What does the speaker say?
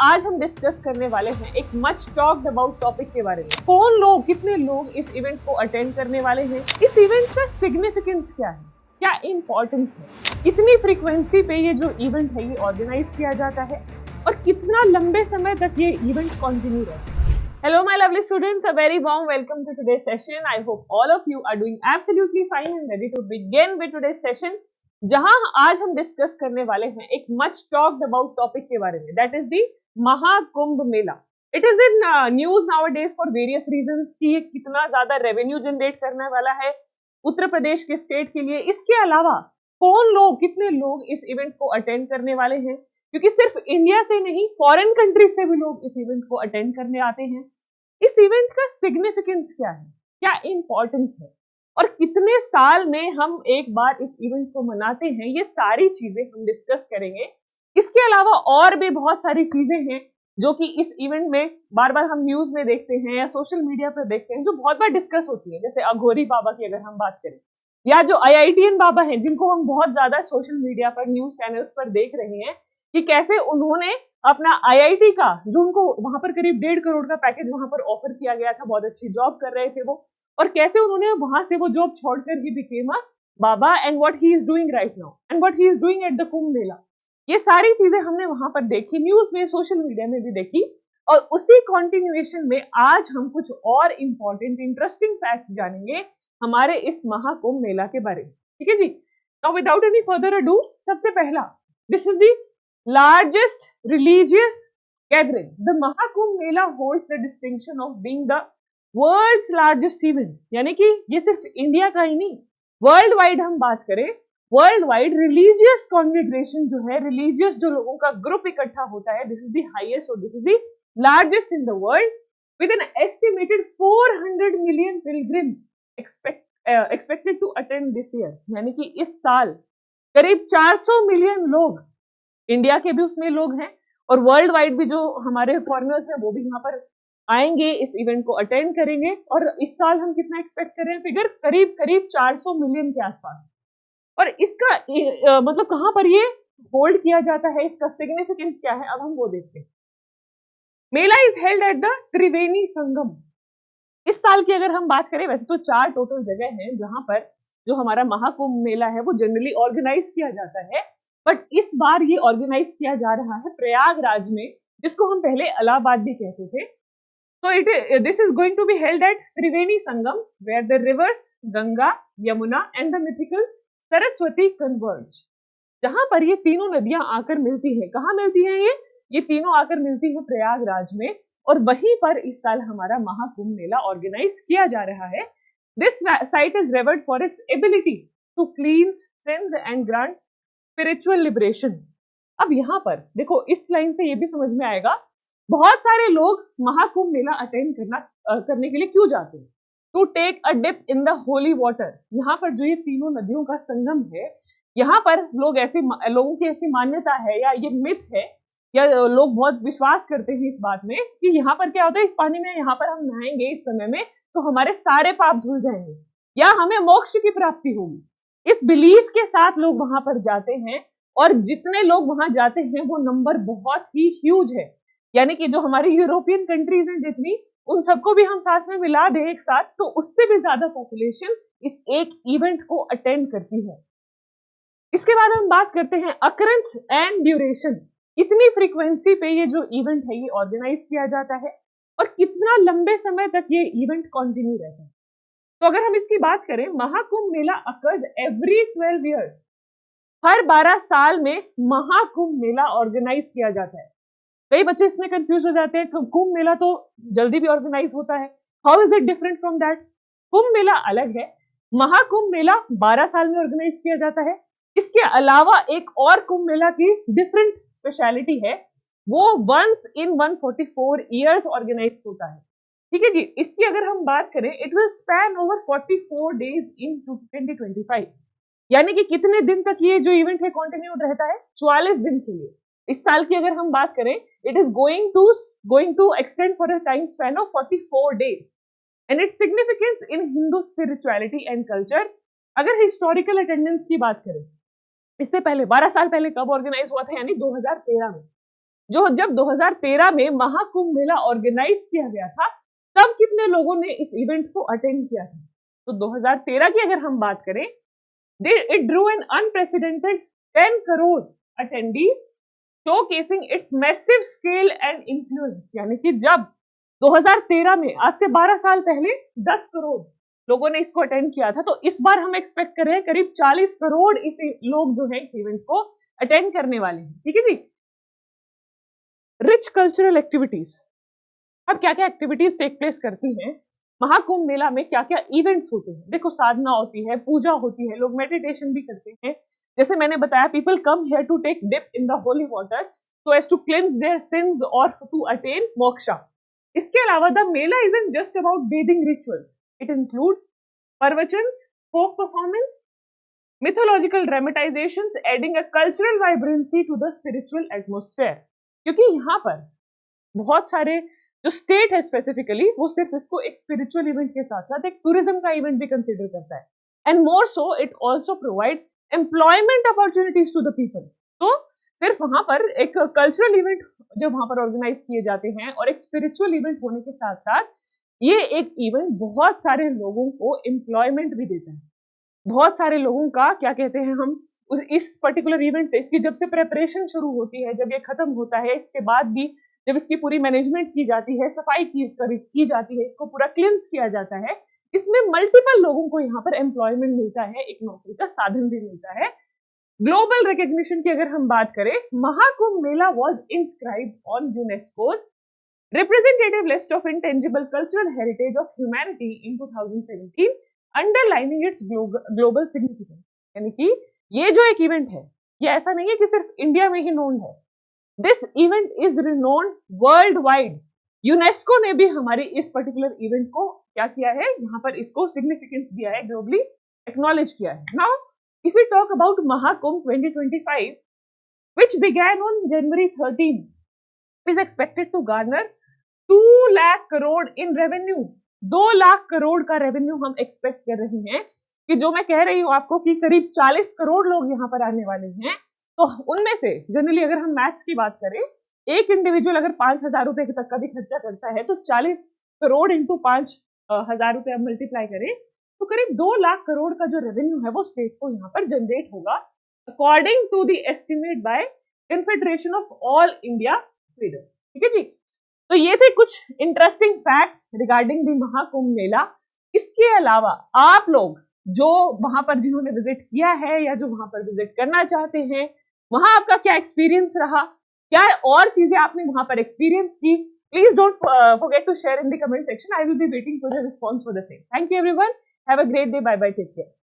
आज हम डिस्कस करने वाले हैं एक मच टॉक्ड अबाउट टॉपिक के बारे में। कौन लोग, कितने लोग इस इवेंट को अटेंड करने वाले हैं, इस इवेंट का सिग्निफिकेंस क्या है, क्या इंपॉर्टेंस है, कितनी फ्रीक्वेंसी पे ये जो इवेंट है ये ऑर्गेनाइज किया जाता है और कितना लंबे समय तक ये इवेंट कंटिन्यू रहता है। Hello my lovely students, a very warm welcome to today's session. I hope all of you are doing absolutely fine and ready to begin with today's session. जहां आज हम डिस्कस करने वाले हैं एक मच टॉक्ड अबाउट टॉपिक के बारे में, that is the Mahakumbh Mela. It is in news nowadays for various reasons कि ये कितना ज्यादा रेवेन्यू जनरेट करने वाला है उत्तर प्रदेश के स्टेट के लिए. इसके अलावा कौन लोग, कितने लोग इस इवेंट को अटेंड करने वाले हैं, क्योंकि सिर्फ इंडिया से नहीं फॉरेन कंट्री से भी लोग इस इवेंट को अटेंड करने आते हैं. इस इवेंट का सिग्निफिकेंस क्या है, क्या इंपॉर्टेंस है और कितने साल में हम एक बार इस इवेंट को मनाते हैं, ये सारी चीजें हम डिस्कस करेंगे. इसके अलावा और भी बहुत सारी चीजें हैं जो कि इस इवेंट में बार बार हम न्यूज में देखते हैं या सोशल मीडिया पर देखते हैं, जो बहुत बार डिस्कस होती है. जैसे अघोरी बाबा की अगर हम बात करें, या जो IITian बाबा हैं जिनको हम बहुत ज्यादा सोशल मीडिया पर न्यूज चैनल्स पर देख रहे हैं कि कैसे उन्होंने अपना IIT का, जो उनको वहां पर करीब 1.5 करोड़ का पैकेज वहां पर ऑफर किया गया था, बहुत अच्छी जॉब कर रहे थे वो, और कैसे उन्होंने वहां से वो जॉब छोड़कर he became a baba and what he is doing right now and what he is doing at the Kumbh Mela. ये सारी चीजें हमने वहां पर देखी, न्यूज में, सोशल मीडिया में भी देखी, और उसी कंटिन्यूएशन में आज हम कुछ और इंपॉर्टेंट इंटरेस्टिंग फैक्ट्स जानेंगे हमारे इस महाकुंभ मेला के बारे में. ठीक है जी. Now without any further ado, सबसे पहला, this is the largest religious gathering. The Mahakumbh Mela holds the distinction of being the world's largest event. यानी कि ये सिर्फ इंडिया का ही नहीं, वर्ल्ड वाइड हम बात करें, वर्ल्ड वाइड रिलीजियस कॉन्ग्रेगेशन जो है, रिलीजियस जो लोगों का ग्रुप इकट्ठा होता है, दिस इज द हाईएस्ट और this is the largest in the world, with an estimated 400 million pilgrims expected to attend this year. यानी कि इस साल करीब 400 मिलियन लोग, इंडिया के भी उसमें लोग हैं और वर्ल्ड वाइड भी जो हमारे फॉरेनर्स हैं वो भी यहाँ पर आएंगे, इस इवेंट को अटेंड करेंगे. और इस साल हम कितना एक्सपेक्ट कर रहे हैं, फिगर करीब 400 मिलियन के आसपास. और इसका मतलब कहाँ पर ये होल्ड किया जाता है, इसका सिग्निफिकेंस क्या है, अब हम वो देखते हैं. मेला is held at the Triveni Sangam. इस साल की अगर हम बात करें, वैसे तो 4 टोटल जगह हैं जहां पर जो हमारा महाकुंभ मेला है वो जनरली ऑर्गेनाइज किया जाता है, बट इस बार ये ऑर्गेनाइज किया जा रहा है प्रयागराज में, जिसको हम पहले इलाहाबाद भी कहते थे. तो this is going to be held at Triveni Sangam, where the rivers Ganga, Yamuna and the mythical Saraswati converge. जहां पर ये तीनों नदियां आकर मिलती हैं. कहाँ मिलती हैं ये तीनों आकर मिलती है प्रयागराज में, और वहीं पर इस साल हमारा महाकुंभ मेला ऑर्गेनाइज किया जा रहा है. This site is revered for its ability to cleanse sins and grant spiritual liberation. अब यहाँ पर देखो, इस लाइन से ये भी समझ में आएगा, बहुत सारे लोग महाकुंभ मेला अटेंड करने के लिए क्यों जाते हैं, to take a dip in the holy water. यहाँ पर जो ये तीनों नदियों का संगम है, यहाँ पर लोगों की ऐसी मान्यता है या ये मिथ है, या लोग बहुत विश्वास करते हैं इस बात में कि यहाँ पर क्या होता है, इस पानी में यहाँ पर हम नहाएंगे इस समय में तो हमारे सारे पाप धुल जाएंगे या हमें मोक्ष की प्राप्ति होगी. इस बिलीफ के साथ लोग वहां पर जाते हैं, और जितने लोग वहां जाते हैं वो नंबर बहुत ही ह्यूज है. यानी कि जो हमारी यूरोपियन कंट्रीज हैं जितनी, उन सबको भी हम साथ में मिला दें एक साथ, तो उससे भी ज्यादा पॉपुलेशन इस एक इवेंट को अटेंड करती है. इसके बाद हम बात करते हैं अकरेंस एंड ड्यूरेशन. इतनी फ्रीक्वेंसी पे ये जो इवेंट है ये ऑर्गेनाइज किया जाता है और कितना लंबे समय तक ये इवेंट कंटिन्यू रहता है. तो अगर हम इसकी बात करें, महाकुंभ मेला अकर्स एवरी 12 years. हर 12 साल में महाकुंभ मेला ऑर्गेनाइज किया जाता है. कई बच्चे इसमें कंफ्यूज हो जाते हैं, कुंभ मेला तो जल्दी भी ऑर्गेनाइज होता है, how is it different from that. Kumbh Mela अलग है, महाकुंभ मेला 12 साल में ऑर्गेनाइज किया जाता है. इसके अलावा एक और कुंभ मेला की डिफरेंट स्पेशलिटी है, वो once in 144 years ऑर्गेनाइज होता है. ठीक है जी. इसकी अगर हम बात करें, it will span over 44 days इन 2025. यानी कि कितने दिन तक ये जो इवेंट है कंटिन्यू रहता है, 44 दिन के लिए. इस साल की अगर हम बात करें, it is going to extend for a time span of 44 days. And its significance in Hindu spirituality and culture. अगर हिस्टोरिकल अटेंडेंस की बात करें, इससे पहले 12 साल पहले कब ऑर्गेनाइज हुआ था, यानी 2013 में. जो जब 2013 में महाकुंभ मेला ऑर्गेनाइज किया गया था, तब कितने लोगों ने इस इवेंट को अटेंड किया था? तो 2013 की अगर हम बात करें, it drew an unprecedented 10 crore attendees, showcasing its massive scale and influence। यानी कि जब 2013 में, आज से 12 साल पहले 10 करोड़ लोगों ने इसको अटेंड किया था, तो इस बार हम एक्सपेक्ट कर रहे हैं करीब 40 करोड़ इस लोग जो है इस इवेंट को अटेंड करने वाले हैं। ठीक है जी। रिच कल्चरल एक्टिविटीज, अब क्या क्या एक्टिविटीज टेक प्लेस करती हैं महाकुंभ मेला में, क्या क्या इवेंट्स होते हैं? देखो, साधना होती है, पूजा होती है, लोग मेडिटेशन भी करते हैं। जैसे मैंने बताया, people come here to take dip in the holy water so as to cleanse their sins और टू अटेन मोक्षा। इसके अलावा the mela isn't just about bathing rituals, it includes प्रवचन्स, folk performance, mythological dramatizations, adding a cultural vibrancy to the spiritual atmosphere। क्योंकि यहाँ पर बहुत सारे जो स्टेट है स्पेसिफिकली, वो सिर्फ इसको एक स्पिरिचुअल इवेंट के साथ साथ एक टूरिज्म का इवेंट भी कंसीडर करता है। And more so it also provide employment opportunities to the people. तो सिर्फ वहां पर एक कल्चरल इवेंट जब वहां पर ऑर्गेनाइज किए जाते हैं और एक स्पिरिचुअल इवेंट होने के साथ साथ ये एक इवेंट बहुत सारे लोगों को एम्प्लॉयमेंट भी देता है। बहुत सारे लोगों का क्या कहते हैं हम इस पर्टिकुलर इवेंट से, इसकी जब से प्रेपरेशन शुरू होती है, जब ये खत्म होता है, इसके बाद भी जब इसकी पूरी मैनेजमेंट की जाती है, सफाई की जाती है, इसको पूरा क्लींस किया जाता है, इसमें मल्टीपल लोगों को यहाँ पर एम्प्लॉयमेंट मिलता है, एक नौकरी का साधन भी मिलता है। ग्लोबल रिकग्निशन की अगर हम बात करें, Mahakumbh Mela was inscribed on UNESCO's representative list of intangible cultural heritage of humanity in 2017, underlining its global significance। यानी कि ये जो एक इवेंट है, ये ऐसा नहीं है कि सिर्फ इंडिया में ही नोन है, this event is renowned world wide. UNESCO ने भी हमारी इस पर्टिकुलर इवेंट को क्या किया है, यहाँ पर इसको सिग्निफिकेंस दिया है, ग्लोबली एक्नॉलेज किया है। Now if you talk about Mahakumbh 2025 which began on January 13 is expected to garner 2 lakh crore in revenue. 2 lakh crore का रेवेन्यू हम एक्सपेक्ट कर रहे हैं कि जो मैं कह रही हूं आपको कि करीब 40 करोड़ लोग यहाँ पर आने वाले हैं। तो उनमें से जनरली अगर हम मैथ्स की बात करें, एक इंडिविजुअल अगर 5,000 रुपए तक का भी खर्चा करता है, तो 40 करोड़ इंटू 5,000 रुपए मल्टीप्लाई करें तो करीब 2 लाख करोड़ का जो रेवेन्यू है वो स्टेट को यहाँ पर जनरेट होगा, according to the estimate by Confederation of All India Traders. ठीक है जी। तो ये थे कुछ interesting facts regarding the Mahakumbh Mela. इसके अलावा आप लोग जो वहां पर जिन्होंने विजिट किया है या जो वहां पर विजिट करना चाहते हैं, वहां आपका क्या एक्सपीरियंस रहा, क्या और चीजें आपने वहां पर एक्सपीरियंस की, please don't forget to share in the comment section. I will be waiting for the response for the same. Thank you everyone, have a great day, bye bye, take care.